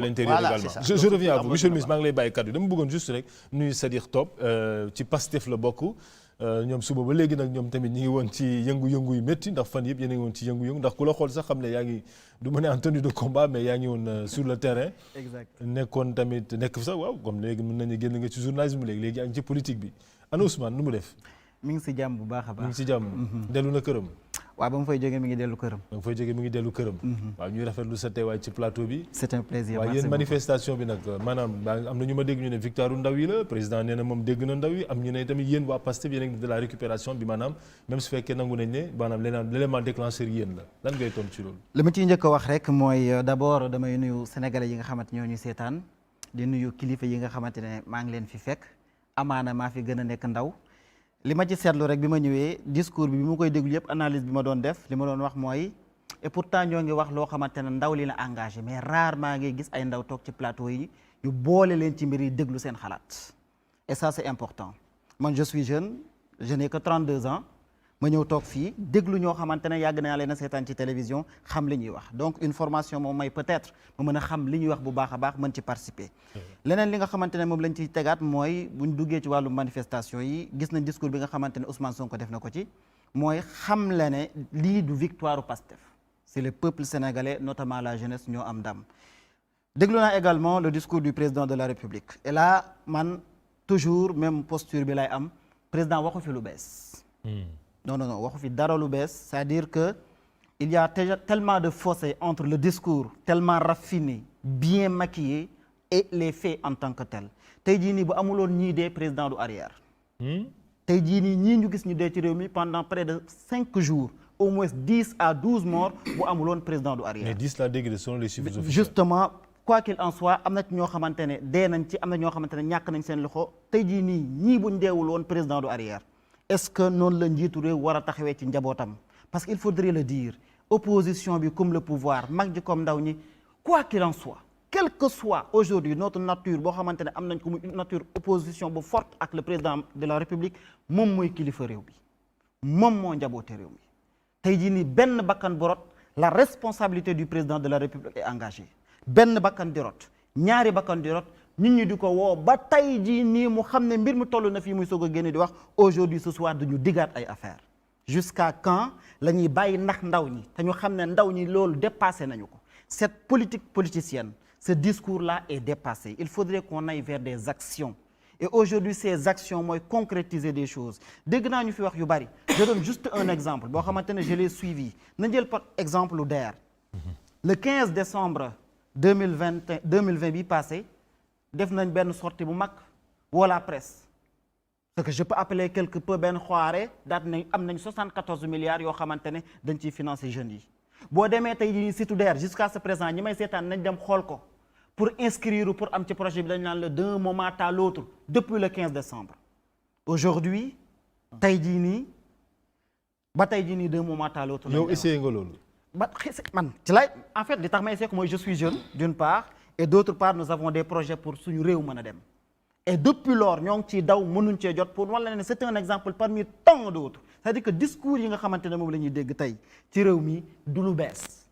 l'intérieur également. Je reviens à vous monsieur le ministre maa ngi lay bàyyi kaddu dama bëggoon juste rek nuyu Sadikh Top ci Pastef la bokk ñoom suba ba léegi nag ñoom tamit ñi ngi woon ci yëngu-yëngu yu métti ndax fan yëpp yéen a ngi woon ci yëngu-yëngu ndax ku la xool sax xam ne yaa ngi du ma ne en tenue de combat mais yaa ngi woon sur le terrain. exact nekkoon tamit nekk sax waaw comme léegi mën nañu génn nga ci journalisme léegi yaa ngi ci politique bi ana Ousmane nu mu def. mi ngi si jàmm bu baax a baax mi ngi si jàmm. dellu na këram. waaw ba mu fay jógee mi ngi dellu këram. ba mu fay jógee mi ngi dellu këram. waaw ñuy rafetlu sa teewaay ci plateau bi. c'est un plaisir. waaw yéen manifestation bi nag maanaam am na ñu ma dégg ñu ne victoire ndaw yi la président nee na moom dégg na ndaw yi am ñu ne tamit yéen waa Pastef yéen a ngi de la récupération bi maanaam même su fekkee nangu nañ ne maanaam l'élément déclencheur yéen la lan ngay tontu ci loolu. li ma ciy njëkk a wax rek mooy d'abord damay nuyu sénégalais yi nga xamante ñoo ñuy seetaan di nuyu kilifa yi nga xamante ne maa ngi leen fi fekk amaana maa fi gën a nekk ndaw. li ma ci seetlu rek bi ma ñëwee discours bi mu koy déglu yëpp analyse bi ma doon def li ma doon wax mooy et pourtant ñoo ngi wax loo xamante ne ndaw li la engagé mais rarement ngay gis ay ndaw toog ci plateau yi ñu boole leen ci mbir yi déglu seen xalaat et ça c'est important man je suis jeune je n'ai que 32 ans ma ñëw toog fii déglu ñoo xamante ne yàgg naa leen a seetaan ci télévision xam li ñuy wax donc une formation moom may peut-être ma mën a xam li ñuy wax bu baax a baax mën ci participer. leneen li nga xamante ne moom lañ ciy tegaat mooy buñ duggee ci wàllu manifestation yi gis nañ discours bi nga xamante ne Ousmane Sonko def na ko ci mooy xam la ne lii du victoire Pastef c'est le peuple sénégalais notamment la jeunesse ñoo am ndam. déglu naa également le discours du président de la République et là man toujours même posture bi lay am président waxu fi lu bees. non waxu fi dara lu bees c'est-à-dire que il y a tellement de fossé entre le discours tellement raffiné bien maquillé et les faits en tant que tel tey jii nii bu amuloon ñii dee président du arrière. tey jii nii ñii ñu gis ñu dee ci réew mi pendant près de 5 jours au moins 10 à 12 morts bu amuloon président du arrière. mais 10 laa dégg de selon les chiffres officiels. justement quoi qu'il en soit am na ci ñoo xamante ne dee nañ ci am na ñoo xamante ne ñàkk nañ seen loxo tey jii nii ñii buñ deewul woon président du arrière. est-ce que noonu la njiitu réew war a taxawee ci njabootam parce que il faudrait le dire opposition bi comme le pouvoir mag ji comme ndaw ñi quoi qu'il en soit quelle que soit aujourd'hui notre nature boo xamante ne am nañ ko muy une nature opposition bu forte ak le président de la République moom mooy kilifa réew bi moom moo njaboote réew mi tey jii nii benn bakkan bu rot la responsabilité du président de la République est engagée benn bakkan di rot ñaari bakkan di rot nit ñi di ko woo ba tey jii nii mu xam ne mbir mi toll na fii muy soog a génne di wax aujourd'hui ce soir dañu diggaat ay affaires jusqu'à quand la ñuy bàyyi ndax ndaw ñi te ñu xam ne ndaw ñi loolu dépassé nañu ko cette politique politicienne ce discours-là est dépassé il faudrait qu'on aille vers des actions et aujourd'hui ces actions mooy concrétiser des choses dégg naa ñu fi wax yu bari je donne juste un exemple boo xamante ne je l'ai suivi na jël par exemple lu DER le 15 décembre 2020 bi passé def nañ benn sortie bu mag woo la presse ce que je peux appeler quelque peu benn xoire daat nañ am nañ 74 milliards yoo xamante ne dañ ciy financer jeunes yi boo demee tey jii site DER jusqu'à ce présent ñi may seetaan nañ dem xool ko pour inscrire pour am ci projet bi dañ naan la d'un moment à l'autre depuis le 15 décembre aujourd'hui tey jii nii ba tey jii nii d'un moment à l'autre yow essayé nga loolu ba man ci lay en fait li tax may essayé ko mooy je suis jeune d'une part et d'autre part nous avons des projets pour suñu réew mën a dem et depuis lors ñoo ngi ciy daw mënuñ cee jot pour wala ne c'est un exemple parmi tant d'autres c'est-à-dire que discours yi nga xamante ne moom la ñuy dégg tey ci réew mi du lu bees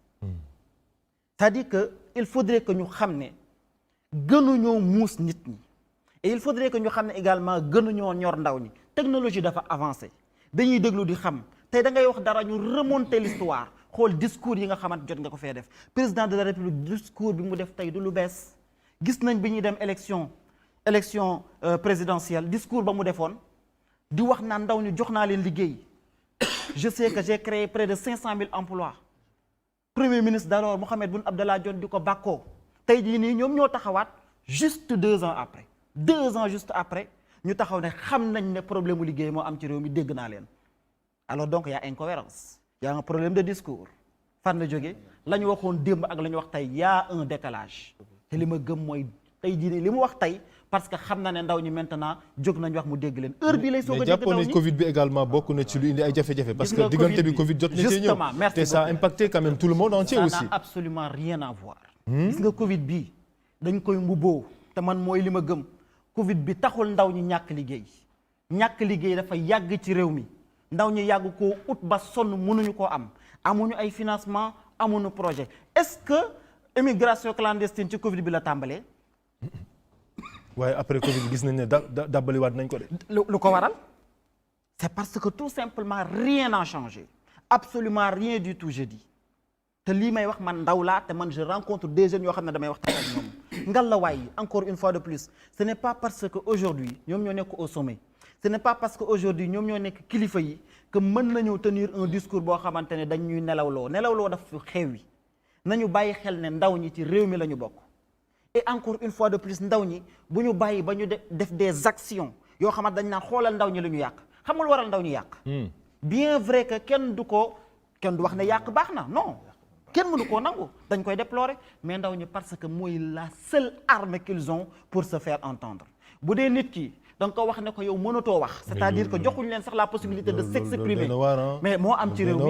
c'est-à-dire que il faudrait que ñu xam ne gënuñoo muus nit ñi et il faudrait que ñu xam ne également gënuñoo ñor ndaw ñi technologie dafa avancé dañuy déglu di xam tey da ngay wax dara ñu remonter l'histoire xool discours yi nga xamante jot nga ko fee def président de la république discours bi mu def tey du lu bees gis nañ bi ñuy dem élection présidentielle discours ba mu defoon di wax naan ndaw ñu jox naa leen liggéey je sais que j'ai créé près de 500 000 emplois premier ministre d'alors Mohamed Boun Abdallah Dionne di ko bàkkoo tey jii nii ñoom ñoo taxawaat juste 2 ans après 2 ans juste après ñu taxaw ne xam nañ ne problème mu liggéey moo am ci réew mi dégg naa leen alors donc y a incohérence y a un problème de discours fan la jógee la ñu waxoon démb ak la ñu wax tey y a un décalage te li ma gëm mooy tey jii nii li mu wax tey parce que xam na ne ndaw ñi maintenant jóg nañ wax mu dégg leen heure bii lay soog a dégg ndaw ñi mais jàppoon Covid bi également bokk na ci lu indi ay jafe-jafe parce que diggante bi Covid jot na cee ñëw te ça a impacté quand même tout le monde entier aussi ça n'a absolument rien à voir gis nga Covid bi dañ koy mbubboo te man mooy li ma gëm Covid bi taxul ndaw ñi ñàkk liggéey dafa yàgg ci réew mi ndaw ñi yàgg koo ut ba sonn mënuñu koo am amuñu ay financement amuñu projet est-ce que émigration clandestine ci Covid bi la tàmbalee. waaye après Covid gis nañ ne dabbaliwaat nañ ko de. lu ko waral c'est parce que tout simplement rien n'a changé absolument rien du tout je dis te lii may wax man ndaw laa te man je rencontre des jeunes yoo xam ne damay waxtaan ak ñoom ngal la waay encore une fois de plus ce n'est pas parce que aujourd'hui ñoom ñoo nekk au sommet ce n'est pas parce que aujourd'hui ñoom ñoo nekk kilifa yi que mën nañoo tenir un discours boo xamante ne dañ ñuy nelawloo daf xew yi nañu bàyyi xel ne ndaw ñi ci réew mi la ñu bokk et encore une fois de plus ndaw ñi bu ñu bàyyi ba ñu def des actions yoo xamante dañ naan xoolal ndaw ñi la ñu yàq xam nga lu waral ndaw ñi yàq bien vrai que kenn du wax ne yàq baax na non kenn mënu koo nangu dañ koy déplorer mais ndaw ñi parce que mooy la seule arme qu'ils ont pour se faire entendre bu dee nit ki da nga ko wax ne ko yow mënatoo wax c'est-à-dire que joxuñ leen sax la possibilité de s'exprimer mais moo am ci réew mi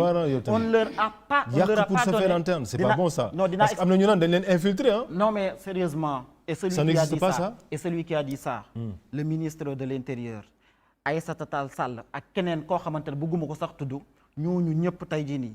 on leur a pas pour se faire entendre c'est pas bon ça non dinaa parce que am na ñu naan dañ leen infiltrer hein non mais sérieusement et celui qui a dit ça le ministre de l'Intérieur Aïssata Tall Sall ak keneen koo xamante ne bëgguma ko sax tudd ñooñu ñëpp tey jii nii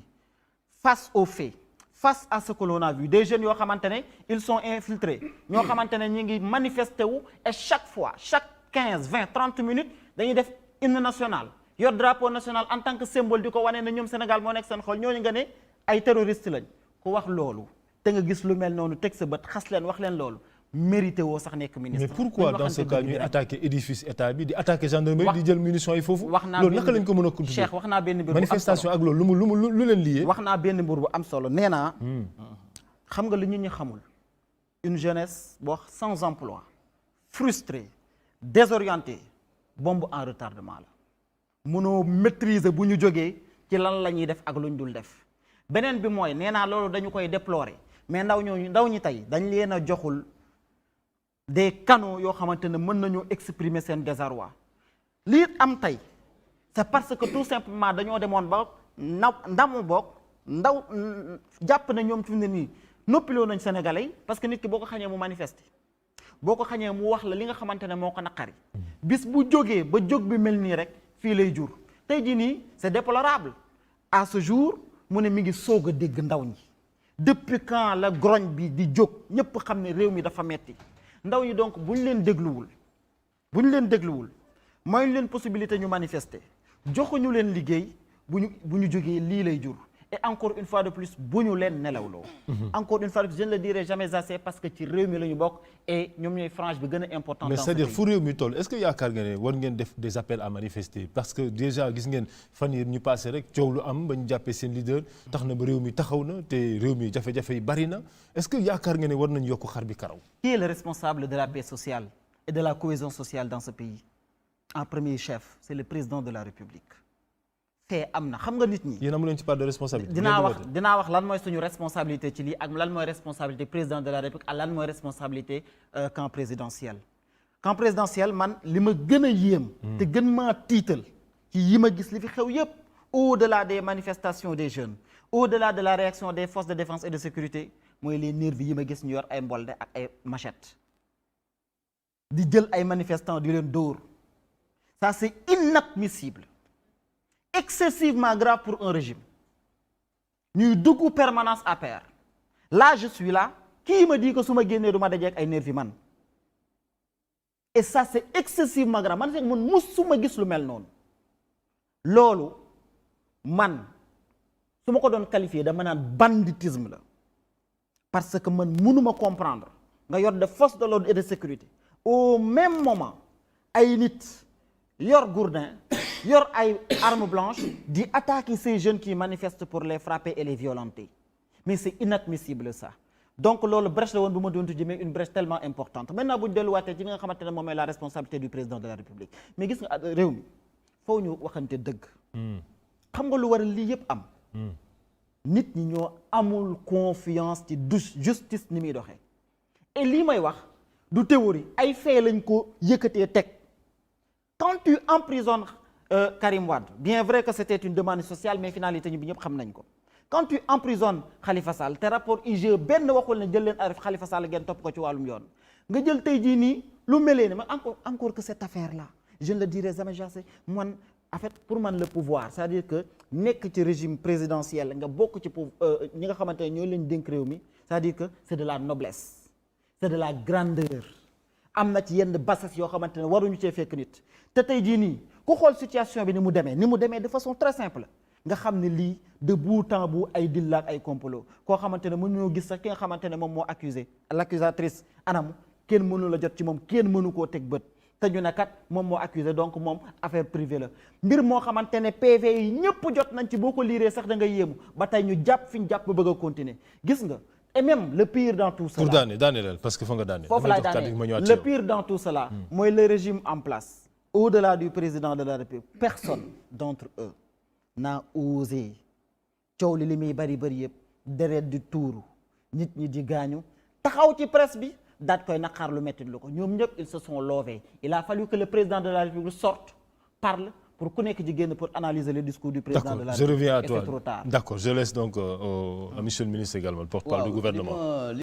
face aux faits face à ce que l'on a vu des jeunes yoo xamante ne ils sont infiltrés ñoo xamante ne ñi ngi manifester wu et chaque fois chaque 15 20 30 minutes dañuy def hymne national yor drapeau national en tant que symbole di ko wane ne ñoom Sénégal moo nekk seen xol ñooñu nga ne ay terroristes lañ ku wax loolu te nga gis lu mel noonu teg sa bët xas leen wax leen loolu mérité woo sax nekk ministre. mais pourquoi dans ce cas ñuy attaquer édifice état bi di attaquer gendarmerie di jël munitions yi foofu. loolu naka lañ ko mën a continuer Cheikh wax naa benn mbir bu am solo manifestation ak loolu lu leen lié. wax naa benn mbir bu am solo nee naa. xam nga lu nit ñi xamul. une jeunesse boo sans emploi frustrée désorientée bombe en retardement la. mënoo maîtriser bu ñu jógee ci lan la ñuy def ak lu ñu dul def beneen bi mooy nee naa loolu dañu koy déplorer mais ndaw ñi tey dañ leen a joxul. des canaux yoo xamante ne mën nañoo exprimer seen désarroi lii am tey c'est parce que tout simplement dañoo demoon ba ndaw jàpp na ñoom fi mu ne nii noppiloo nañ sénégalais yi parce que nit ki boo ko xañee mu manifester boo ko xañee mu wax la li nga xamante ne moo ko naqari bis bu jógee ba jóg bi mel nii rek fii lay jur tey jii nii c'est déplorable à ce jour mu ne mi ngi soog a dégg ndaw ñi depuis quand la grogne bi di jóg ñëpp xam ne réew mi dafa metti ndaw ñi donc bu ñu leen dégluwul mooy leen possibilité ñu manifester joxuñu leen liggéey bu ñu jógee lii lay jur et encore une fois de plus bu ñu leen nelawloo. encore une fois de plus je ne le dirai jamais assez parce que ci réew mi la ñu bokk et ñoom ñooy frange bi gën a important. mais c'est-à-dire fu réew mi toll est-ce que yaakaar nga ne war ngeen def des appels à manifester parce que déjà gis ngeen fan yii ñu passé rek coow lu am ba ñu jàppee seen leader tax na ba réew mi taxaw na te réew mi jafe-jafe yi bari na est-ce que yaakaar nga ne war nañ yokk xar bi karaw. Qui est le responsable de la paix sociale et de la cohésion sociale dans ce pays? En premier chef, c'est le président de la République. fee am na xam nga nit ñi. yéen amu leen ci part de responsabilité. dinaa wax lan mooy suñu responsabilité ci lii ak lan mooy responsabilité président de la République ak lan mooy responsabilité camp présidentiel. camp présidentiel man li ma gën a yéem. te gën maa tiital ci yi ma gis li fi xew yépp au-delà des manifestations des jeunes au-delà de la réaction des forces de défense et de sécurité mooy les nervis yi ma gis ñu yor ay mbolde ak ay machette di jël ay manifestants di leen dóor ça c'est inadmissible. excessivement grave pour un régime ñuy dugg permanence APR là je suis là kii ma dit que su ma génnee du ma dajeek ay nervi man et ça c'est excessivement grave man fekk man musuma gis lu mel noonu loolu man su ma ko doon qualifier dama naan banditisme la parce que man mënuma comprendre nga yor de forces de l'ordre et de sécurité au même moment ay nit yor gourdin yor ay armes blanches di attaquer ces jeunes qui manifestent pour les frapper et les violenter mais c'est inadmissible ça donc loolu brèche la woon bu ma doon jëmee une brèche tellement importante maintenant bu ñu delluwaatee ci nga xamante ne moom mooy la responsabilité du président de la République mais gis nga réew mi foo ñu waxante dëgg xam nga lu war a lii yépp am nit ñi ñoo amul confiance ci justice ni muy doxee et lii may wax du théorie ay fait lañ ko yëkkatee teg quand tu emprisonnes Karim Wade bien vrai que c'était une demande sociale mais finalité ñu bi ñëpp xam nañ ko quand tu emprisonnes Khalifa Sall te rapport IGE benn waxul ne jël leen arrêté Khalifa Sall ngeen topp ko ci wàllum yoon nga jël tey jii nii lu melee ne ma encore que cette affaire là je ne le dirai jamais assez man en fait pour man le pouvoir c'est-à-dire que nekk ci régime présidentiel nga bokk ci ñi nga xamante ne ñoo leen dénk réew mi c'est-à-dire que c'est de la noblesse c'est de la grandeur am na ci yenn bassesse yoo xamante ne waruñu cee fekk nit te tey jii nii ku xool situation bi ni mu demee de façon très simple nga xam ne lii de bout en bout ay dilla ak ay complot koo xamante ne mënuñoo gis sax ki nga xamante ne moom moo accusé l'accusatrice anam kenn mënu la jot ci moom kenn mënu koo teg bët te ñu ne kat moom moo accusé donc moom affaire privée la mbir moo xamante ne PV yi ñëpp jot nañ ci boo ko liiree sax da nga yéemu ba tey ñu jàpp fi ñu jàpp ba bëgg a continuer gis nga et même le pire dans tout cela pour daaneel parce que fa nga daaneel foofu laay daaneel le pire dans tout cela mooy le régime en place au-delà du président de la République personne d'entre eux n'a osé coow li muy bari yëpp deret di tuuru nit ñi di gaañu taxaw ci presse bi daat koy naqaar lu metti lu ko ñoom ñëpp ils se sont lovés il a fallu que le président de la République sorte parle pour ku nekk ci génn pour analyser le discours du président de la République. D'accord, je reviens à toi. Et c'est trop tard. D'accord, je laisse donc à monsieur le ministre également, porte-parole du gouvernement.